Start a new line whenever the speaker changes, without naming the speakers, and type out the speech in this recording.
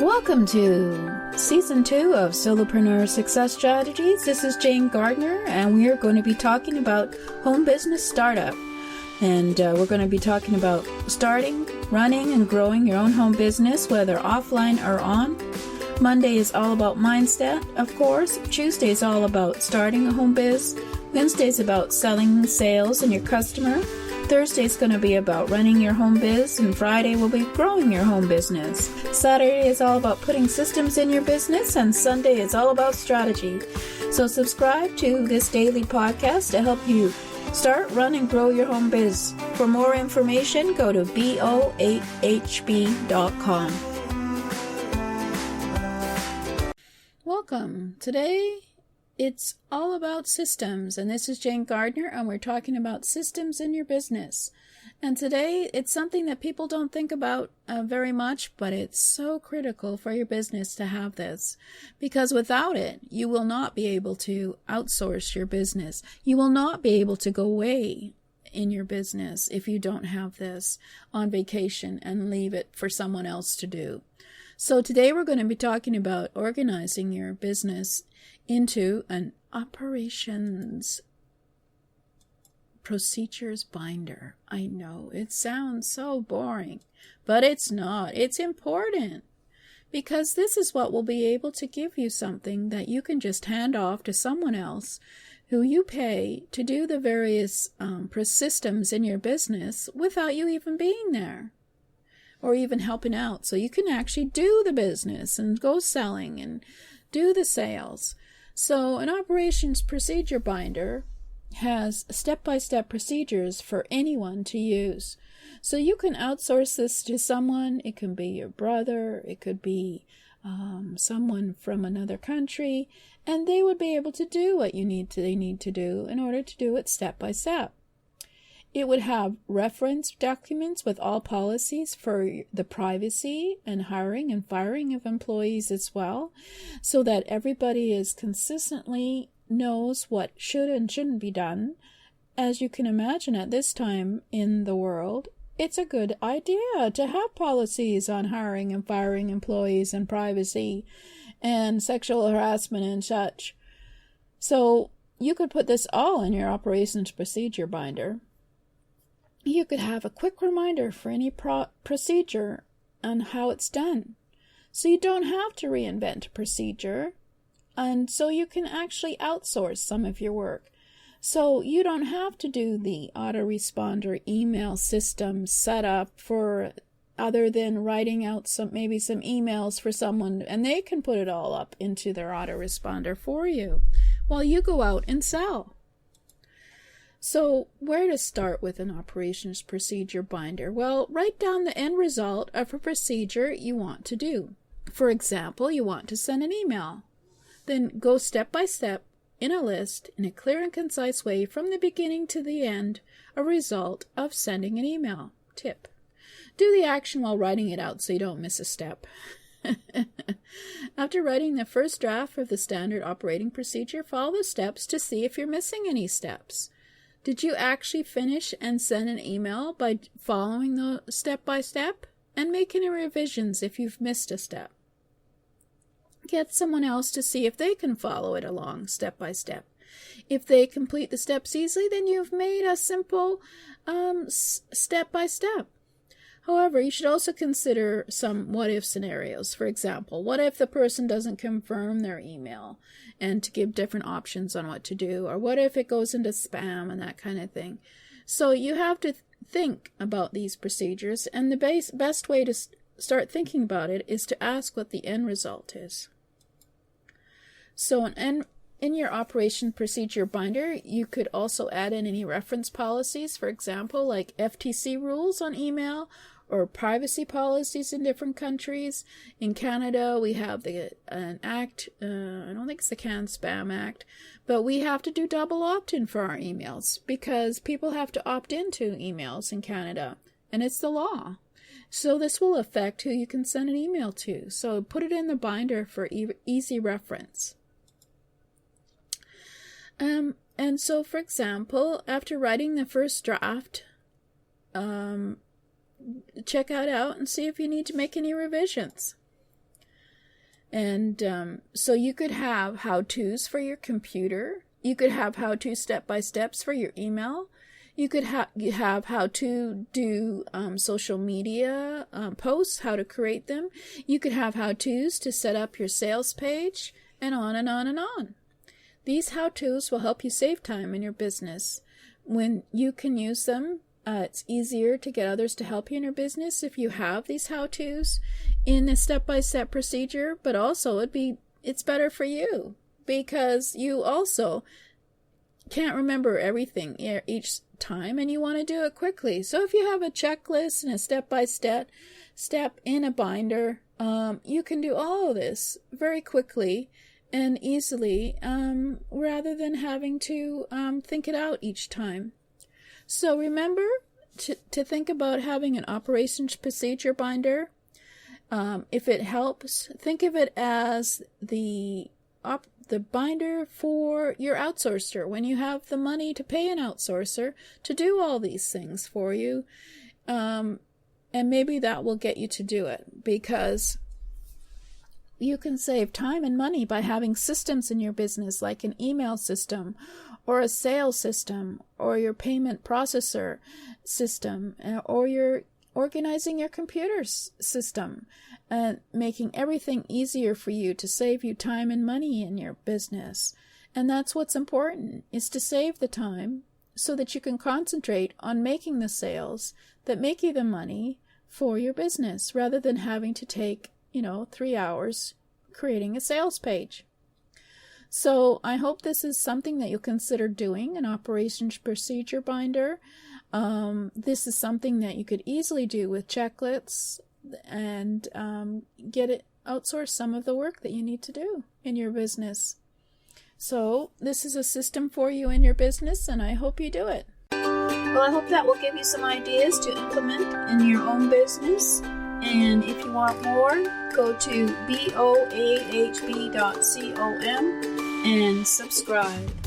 Welcome to Season 2 of Solopreneur Success Strategies. This is Jane Gardner, and we are going to be talking about home business startup. And we're going to be talking about starting, running, and growing your own home business, whether offline or on. Monday is all about mindset, of course. Tuesday is all about starting a home biz. Wednesday is about selling, sales, and your customer. Thursday is going to be about running your home biz, and Friday will be growing your home business. Saturday is all about putting systems in your business, and Sunday is all about strategy. So subscribe to this daily podcast to help you start, run, and grow your home biz. For more information, go to bo8hb.com. Welcome. Today, it's all about systems, and this is Jane Gardner, and we're talking about systems in your business. And today, it's something that people don't think about very much, but it's so critical for your business to have this, because without it, you will not be able to outsource your business. You will not be able to go away in your business if you don't have this on vacation and leave it for someone else to do. So today, we're going to be talking about organizing your business into an operations procedures binder. I know it sounds so boring, but it's not. It's important, because this is what will be able to give you something that you can just hand off to someone else who you pay to do the various systems in your business without you even being there or even helping out. So you can actually do the business and go selling and do the sales. So an operations procedure binder has step-by-step procedures for anyone to use. So you can outsource this to someone. It can be your brother. It could be someone from another country, and they would be able to do what they need to do in order to do it step by step. It would have reference documents with all policies for the privacy and hiring and firing of employees as well, so that everybody is consistently knows what should and shouldn't be done. As you can imagine, at this time in the world, it's a good idea to have policies on hiring and firing employees and privacy and sexual harassment and such. So you could put this all in your operations procedure binder. You could have a quick reminder for any procedure on how it's done. So you don't have to reinvent a procedure, and so you can actually outsource some of your work. So you don't have to do the autoresponder email system setup for other than writing out some emails for someone, and they can put it all up into their autoresponder for you while you go out and sell. So where to start with an operations procedure binder? Well, write down the end result of a procedure you want to do. For example, you want to send an email. Then go step by step in a list in a clear and concise way from the beginning to the end, a result of sending an email. Tip: do the action while writing it out so you don't miss a step. After writing the first draft of the standard operating procedure, follow the steps to see if you're missing any steps. Did you actually finish and send an email by following the step by step? And make any revisions if you've missed a step. Get someone else to see if they can follow it along step by step. If they complete the steps easily, then you've made a simple step by step. However, you should also consider some what-if scenarios. For example, what if the person doesn't confirm their email, and to give different options on what to do? Or what if it goes into spam and that kind of thing? So you have to think about these procedures, and the best way to start thinking about it is to ask what the end result is. So in your operation procedure binder, you could also add in any reference policies, for example, like FTC rules on email or privacy policies in different countries. In Canada, we have an act, I don't think it's the Can-Spam Act, but we have to do double opt-in for our emails because people have to opt into emails in Canada, and it's the law. So this will affect who you can send an email to. So put it in the binder for easy reference. And so, for example, after writing the first draft, check it out and see if you need to make any revisions. And so you could have how-tos for your computer. You could have how-to step-by-steps for your email. You could have how to do social media posts, how to create them. You could have how-tos to set up your sales page, and on and on and on. These how-tos will help you save time in your business. When you can use them, it's easier to get others to help you in your business if you have these how-tos in a step-by-step procedure, but also it's better for you because you also can't remember everything each time and you want to do it quickly. So if you have a checklist and a step-by-step in a binder, you can do all of this very quickly and easily rather than having to think it out each time. So remember to think about having an operations procedure binder. If it helps, think of it as the binder for your outsourcer when you have the money to pay an outsourcer to do all these things for you. And maybe that will get you to do it because you can save time and money by having systems in your business like an email system or a sales system or your payment processor system or your organizing your computer system and making everything easier for you to save you time and money in your business. And that's what's important, is to save the time so that you can concentrate on making the sales that make you the money for your business rather than having to take 3 hours creating a sales page. So I hope this is something that you'll consider doing, an operations procedure binder. This is something that you could easily do with checklists and outsource some of the work that you need to do in your business. So this is a system for you in your business, and I hope you do it. Well, I hope that will give you some ideas to implement in your own business. And if you want more, go to boahb.com and subscribe.